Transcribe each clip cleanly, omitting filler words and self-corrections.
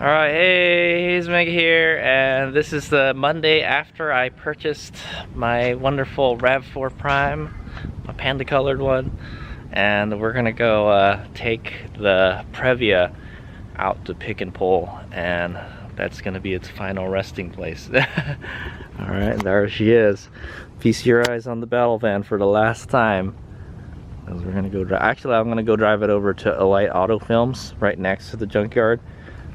Alright, hey, he's Meg here, and this is the Monday after I purchased my wonderful Rav4 Prime, a panda colored one, and we're gonna go take the Previa out to pick and pull, and that's gonna be its final resting place. Alright, there she is. Feast your eyes on the battle van for the last time. As we're gonna go drive. Actually, I'm gonna go drive it over to Elite Auto Films right next to the junkyard.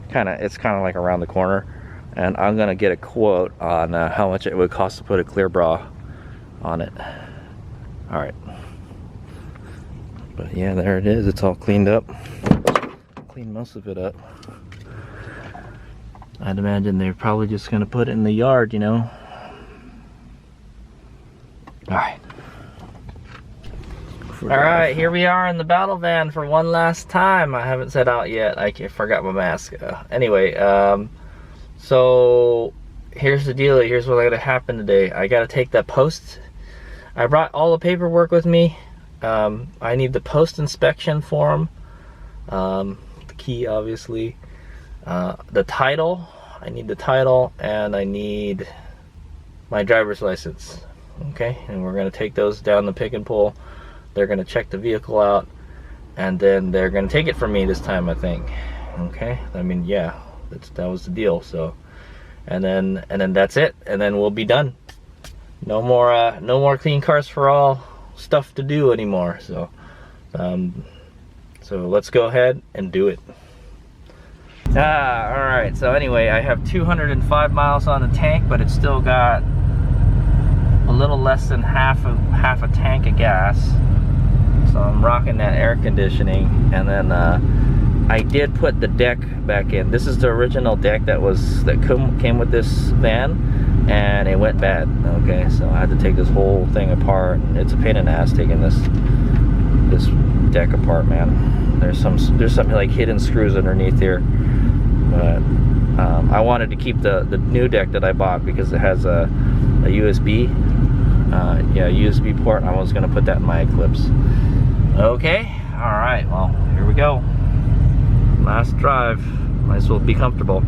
It's kind of like around the corner, and I'm gonna get a quote on how much it would cost to put a clear bra on it. All right, but yeah, there it is. It's all cleaned up. Cleaned most of it up. I'd imagine they're probably just gonna put it in the yard, you know. All right. Alright, here we are in the battle van for one last time. I haven't set out yet. I forgot my mask. Anyway, so here's the deal. Here's what's gonna happen today. I gotta take that post. I brought all the paperwork with me. I need the post inspection form, the key obviously, the title. I need the title, and I need my driver's license. Okay, and we're gonna take those down the pick and pull. They're gonna check the vehicle out, and then they're gonna take it from me this time, I think. Okay, I mean, yeah, that was the deal. So, and then that's it, and then we'll be done. No more clean cars for all stuff to do anymore. So, so let's go ahead and do it. All right. So anyway, I have 205 miles on the tank, but it's still got a little less than half a tank of gas. So I'm rocking that air conditioning, and then I did put the deck back in. This is the original deck that came with this van, and it went bad. Okay, so I had to take this whole thing apart. It's a pain in the ass taking this deck apart, man. There's some like hidden screws underneath here, but I wanted to keep the new deck that I bought because it has a USB. USB port, and I was gonna put that in my Eclipse. Okay, all right, well, here we go. Last drive, might as well be comfortable.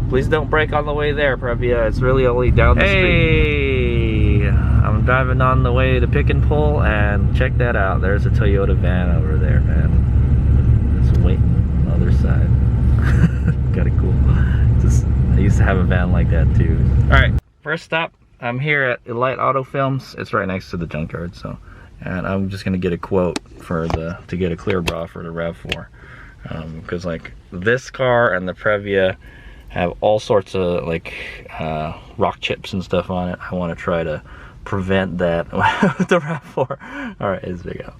Please don't brake on the way there, Previa. It's really only down the street. Hey, I'm driving on the way to pick and pull, and check that out. There's a Toyota van over there, man. It's waiting on the other side. Kinda cool. I used to have a van like that too. All right, first stop. I'm here at Elite Auto Films. It's right next to the junkyard, so, and I'm just gonna get a quote to get a clear bra for the Rav4, because like this car and the Previa have all sorts of like rock chips and stuff on it. I want to try to prevent that with the Rav4. All right, let's go.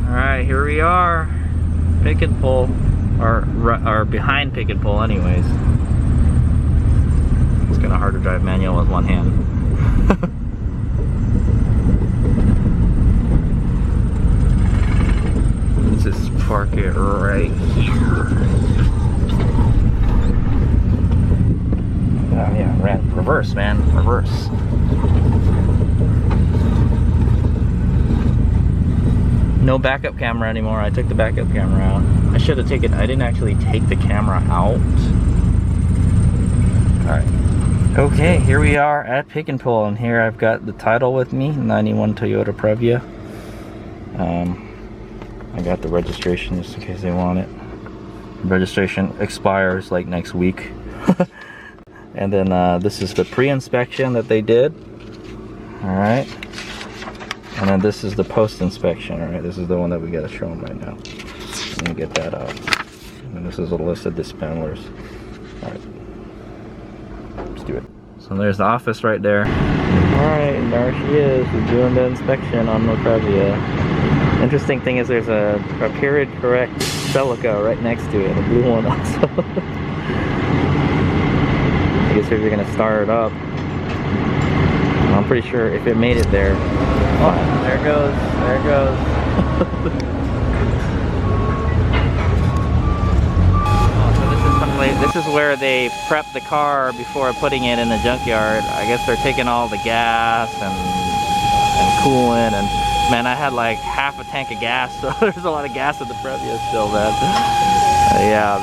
All right, here we are, pick and pull, or behind pick and pull, anyways. It's kind of hard to drive manual with one hand. Let's just park it right here. Oh yeah, reverse, man, reverse. No backup camera anymore. I took the backup camera out. I should have taken. I didn't actually take the camera out. All right. Okay, here we are at pick and pull, and here I've got the title with me, 91 Toyota Previa. I got the registration just in case they want it. Registration expires like next week. And then this is the pre-inspection that they did. All right. And then this is the post-inspection. All right, this is the one that we gotta show them right now. Let me get that out. And this is a list of dispensers. All right. Let's do it. So there's the office right there. Alright, and there she is. We're doing the inspection on the Previa. Interesting thing is there's a period correct Celica right next to it, a blue one also. I guess if you're gonna start it up, I'm pretty sure if it made it there. Oh, there it goes. There it goes. This is where they prep the car before putting it in the junkyard. I guess they're taking all the gas and coolant, and man, I had like half a tank of gas, so there's a lot of gas in the Previa still, man. yeah,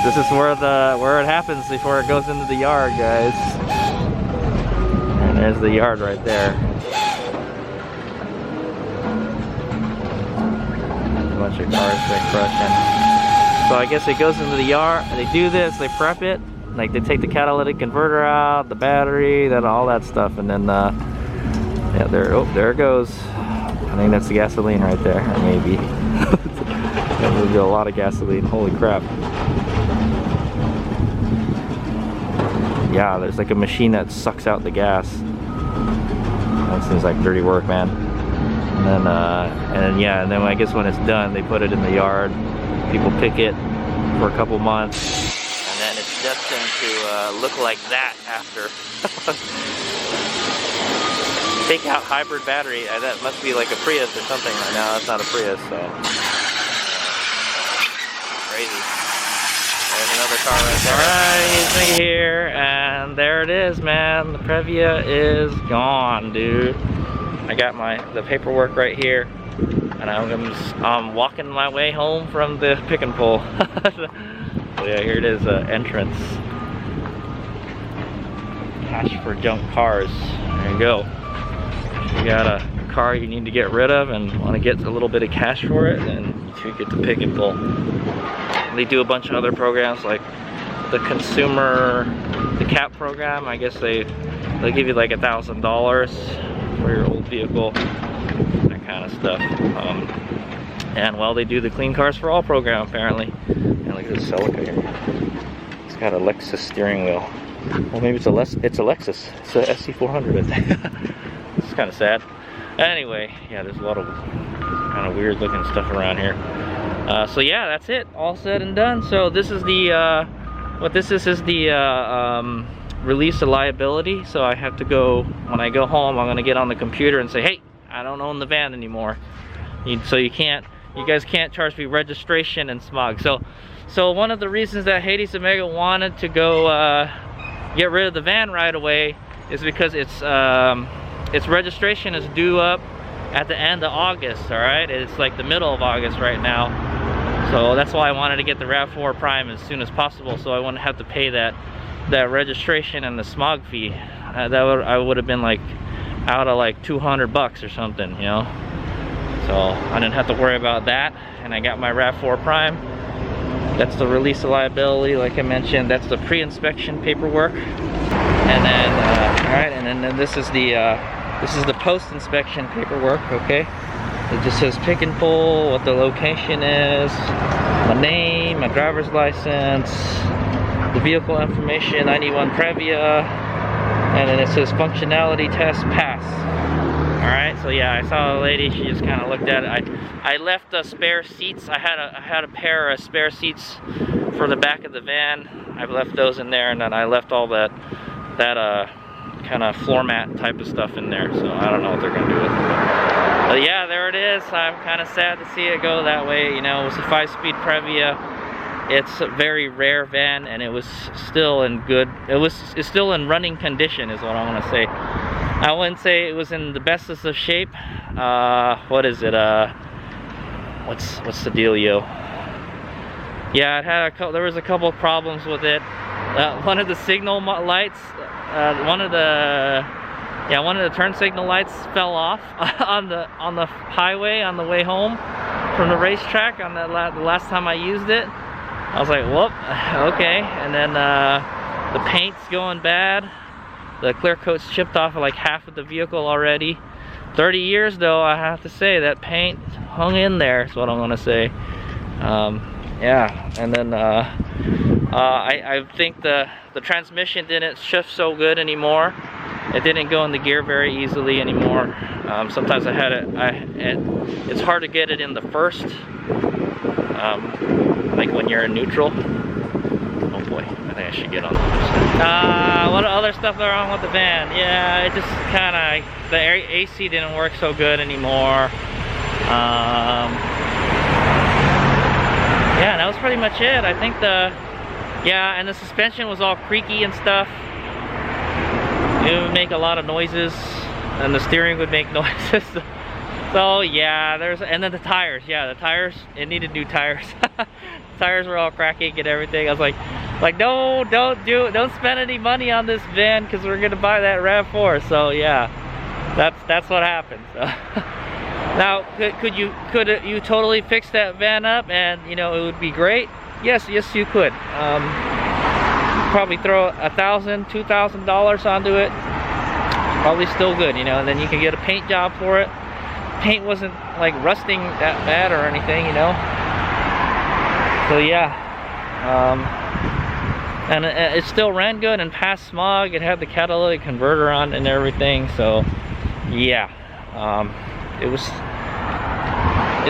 this is where it happens before it goes into the yard, guys. And there's the yard right there. A bunch of cars been crushing. So I guess it goes into the yard. They do this. They prep it. Like they take the catalytic converter out, the battery, then all that stuff, and then yeah, there it goes. I think that's the gasoline right there, or maybe. There's a lot of gasoline. Holy crap. Yeah, there's like a machine that sucks out the gas. That seems like dirty work, man. And then yeah, and then I guess when it's done, they put it in the yard. People pick it for a couple months. And then it's destined to look like that after. Take out hybrid battery. That must be like a Prius or something right now. That's not a Prius, so. Crazy. There's another car right there. Alright, he's right here, and there it is, man. The Previa is gone, dude. I got the paperwork right here, and I'm walking my way home from the pick and pull. So yeah, here it is, entrance. Cash for junk cars. There you go. You got a car you need to get rid of and want to get a little bit of cash for it, then you get to pick and pull. They do a bunch of other programs like the CAP program. I guess they'll give you like $1,000 for your old vehicle, that kind of stuff. And well, they do the Clean Cars for All program apparently. And look at this Celica here. It's got a Lexus steering wheel. Well, maybe it's a Lexus. It's a SC400, I think. It's kind of sad. Anyway, yeah, there's a lot of kind of weird looking stuff around here. So yeah, that's it. All said and done. So this is the what this is the release of liability. So I have to go, when I go home, I'm gonna get on the computer and say, hey, I don't own the van anymore. So you guys can't charge me registration and smog. So one of the reasons that Hades Omega wanted to go get rid of the van right away is because its registration is due up at the end of August. All right, it's like the middle of August right now. So that's why I wanted to get the Rav4 Prime as soon as possible, so I wouldn't have to pay that registration and the smog fee. I would have been like out of like $200 or something, you know. So I didn't have to worry about that, and I got my Rav4 Prime. That's the release of liability, like I mentioned. That's the pre-inspection paperwork, and then all right, and then this is the post-inspection paperwork. Okay, it just says pick and pull, what the location is, my name, my driver's license, the vehicle information, 91 Previa, and then it says functionality test pass. Alright, so yeah, I saw a lady, she just kind of looked at it. I left the spare seats. I had a pair of spare seats for the back of the van. I've left those in there, and then I left all that kind of floor mat type of stuff in there. So I don't know what they're gonna do with it. But yeah, there it is. I'm kind of sad to see it go that way. You know, it was a 5-speed Previa. It's a very rare van, and it was still in it's still in running condition is what I want to say. I wouldn't say it was in the bestest of shape. What is it? What's the dealio? Yeah, it had there was a couple of problems with it. One of the signal lights, one of the turn signal lights fell off on the highway on the way home from the racetrack on the last time I used it. I was like, whoop, okay. And then the paint's going bad. The clear coat's chipped off of like half of the vehicle already. 30 years though, I have to say, that paint hung in there, is what I'm gonna say. Yeah, and then I think the transmission didn't shift so good anymore. It didn't go in the gear very easily anymore. Sometimes I had it's hard to get it in the first, like when you're in neutral. Oh boy, I think I should get on the other side. What other stuff is wrong with the van? Yeah, it just kind of, the AC didn't work so good anymore. Yeah, that was pretty much it. I think and the suspension was all creaky and stuff. It would make a lot of noises, and the steering would make noises. So yeah, and then the tires. Yeah, the tires, it needed new tires. tires were all cracking and everything. I was like, no, don't spend any money on this van because we're gonna buy that RAV4. So yeah, that's what happened. So now, could you totally fix that van up and you know it would be great? Yes, you could. Probably throw $1,000, $2,000 onto it. Probably still good, you know. And then you can get a paint job for it. Paint wasn't like rusting that bad or anything, you know. So yeah, and it still ran good and passed smog. It had the catalytic converter on and everything. So yeah, it was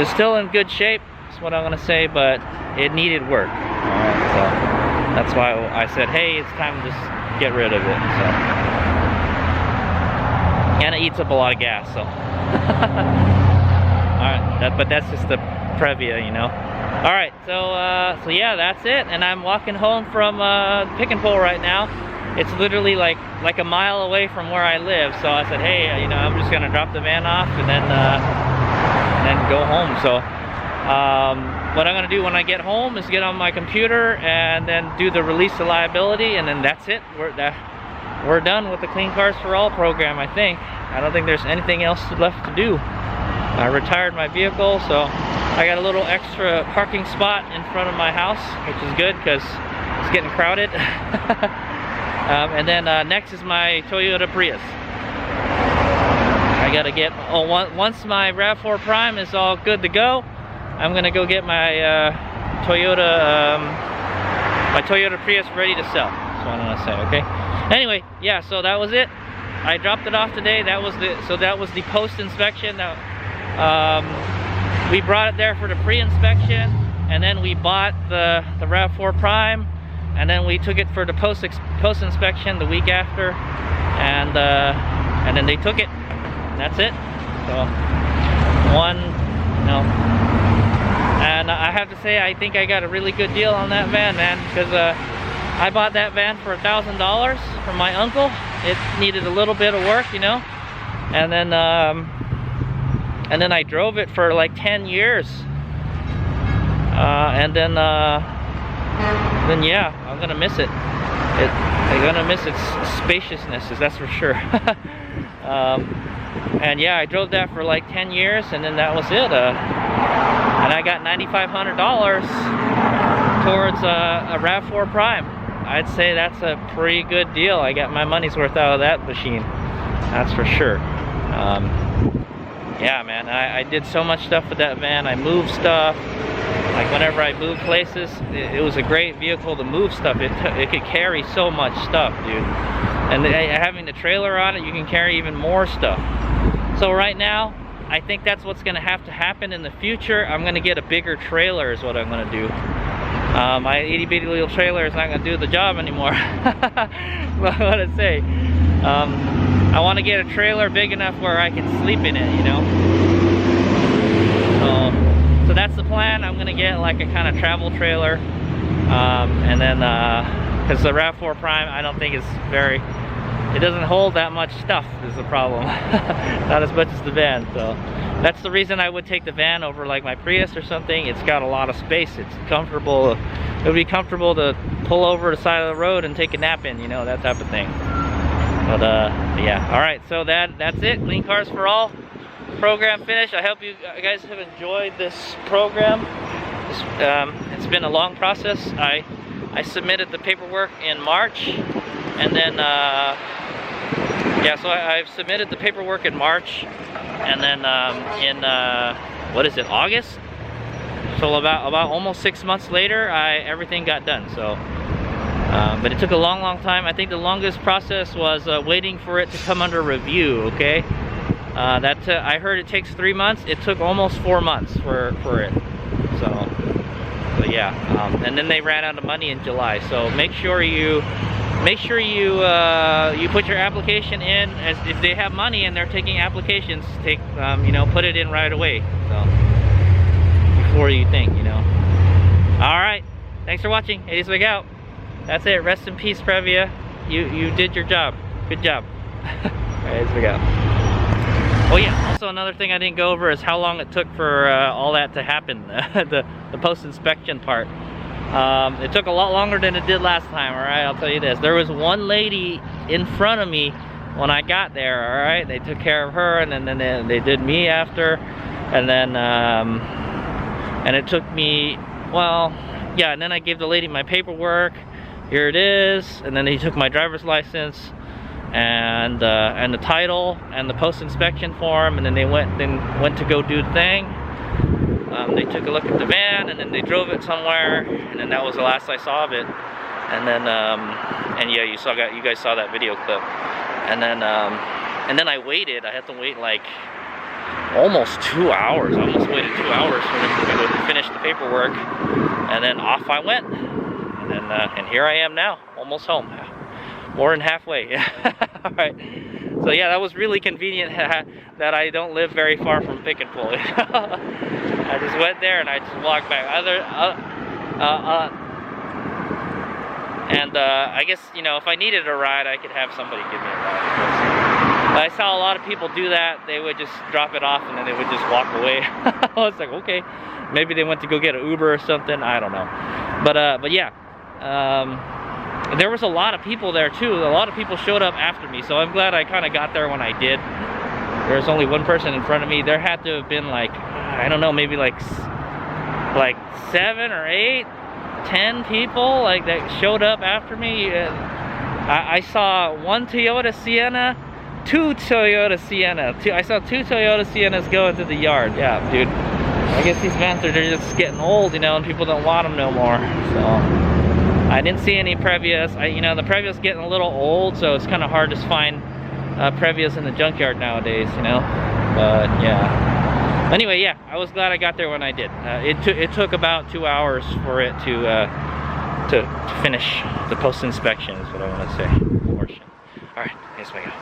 still in good shape. That's what I'm gonna say, but it needed work. Alright, so that's why I said, hey, it's time to just get rid of it. So, and it eats up a lot of gas. So, alright, but that's just the Previa, you know. Alright, so yeah, that's it. And I'm walking home from Pick and Pull right now. It's literally like a mile away from where I live. So I said, hey, you know, I'm just gonna drop the van off and then go home. So what I'm gonna do when I get home is get on my computer and then do the release of liability, and then that's it. We're done with the Clean Cars for All program, I think. I don't think there's anything else left to do. I retired my vehicle, so I got a little extra parking spot in front of my house, which is good because it's getting crowded. And then next is my Toyota Prius. I gotta get, once my Rav4 Prime is all good to go, I'm gonna go get my Toyota Prius ready to sell. That's what I'm gonna say, okay? Anyway, yeah, so that was it. I dropped it off today. That was the post inspection. We brought it there for the pre-inspection, and then we bought the Rav4 Prime, and then we took it for the post inspection the week after, and then they took it. And that's it. So and I have to say, I think I got a really good deal on that van, man, because I bought that van for $1,000 from my uncle. It needed a little bit of work, you know, and then I drove it for like 10 years, and then yeah, I'm gonna miss it. I'm gonna miss its spaciousness, that's for sure. And yeah, I drove that for like 10 years, and then that was it. And I got $9,500 towards a Rav4 Prime. I'd say that's a pretty good deal. I got my money's worth out of that machine, that's for sure. Yeah, man, I did so much stuff with that van. I moved stuff. Like whenever I moved places, it was a great vehicle to move stuff. It could carry so much stuff, dude. And having the trailer on it, you can carry even more stuff. So right now, I think that's what's gonna have to happen in the future. I'm gonna get a bigger trailer is what I'm gonna do. My itty bitty little trailer is not gonna do the job anymore. What I wanna say. I wanna get a trailer big enough where I can sleep in it, you know? So that's the plan. I'm gonna get like a kind of travel trailer. And then, cause the Rav4 Prime, I don't think it doesn't hold that much stuff is the problem. Not as much as the van. So that's the reason I would take the van over like my Prius or something. It's got a lot of space. It's comfortable. It would be comfortable to pull over the side of the road and take a nap in, you know, that type of thing. But yeah, all right, so that's it. Clean Cars for All program finished. I hope you guys have enjoyed this program. It's been a long process. I submitted the paperwork in March, and then yeah, so I've submitted the paperwork in March, and then in what is it, August? So about almost 6 months later, everything got done. So but it took a long time. I think the longest process was waiting for it to come under review. Okay, I heard it takes 3 months. It took almost 4 months for it. So yeah, and then they ran out of money in July. So make sure you put your application in, as if they have money and they're taking applications, you know, put it in right away. So before you think, you know. All right, thanks for watching. 80s Wig out. That's it. Rest in peace, Previa. You did your job. Good job. Alright, let's go. Oh yeah, also another thing I didn't go over is how long it took for all that to happen, the post-inspection part. It took a lot longer than it did last time, all right? I'll tell you this. There was one lady in front of me when I got there, all right? They took care of her, and then they did me after. And then, and it took me, well, yeah, and then I gave the lady my paperwork. Here it is. And then he took my driver's license and the title and the post-inspection form, and then they went to go do the thing. They took a look at the van, and then they drove it somewhere, and then that was the last I saw of it. And then, and yeah, you guys saw that video clip. And then I waited. I had to wait like almost 2 hours. I almost waited 2 hours for them to go finish the paperwork, and then off I went. And here I am now, almost home. More than halfway. All right. So yeah, that was really convenient that I don't live very far from Pick and Pull. I just went there and I just walked back. I guess, you know, if I needed a ride, I could have somebody give me a ride. I saw a lot of people do that. They would just drop it off and then they would just walk away. I was like, okay, maybe they went to go get an Uber or something. I don't know. But yeah. There was a lot of people there too. A lot of people showed up after me, so I'm glad I kind of got there when I did. There was only one person in front of me. There had to have been like, I don't know, maybe like 7 or 8, 10 people like that showed up after me. I saw one Toyota Sienna, 2 Toyota Sienna. I saw 2 Toyota Siennas go into the yard. Yeah, dude. I guess these vans are just getting old, you know, and people don't want them no more. So I didn't see any Previas. You know, the Previa's getting a little old, so it's kind of hard to find Previas in the junkyard nowadays, you know. But yeah. Anyway, yeah, I was glad I got there when I did. It took about 2 hours for it to finish the post inspection, is what I want to say. All right, here's my guy.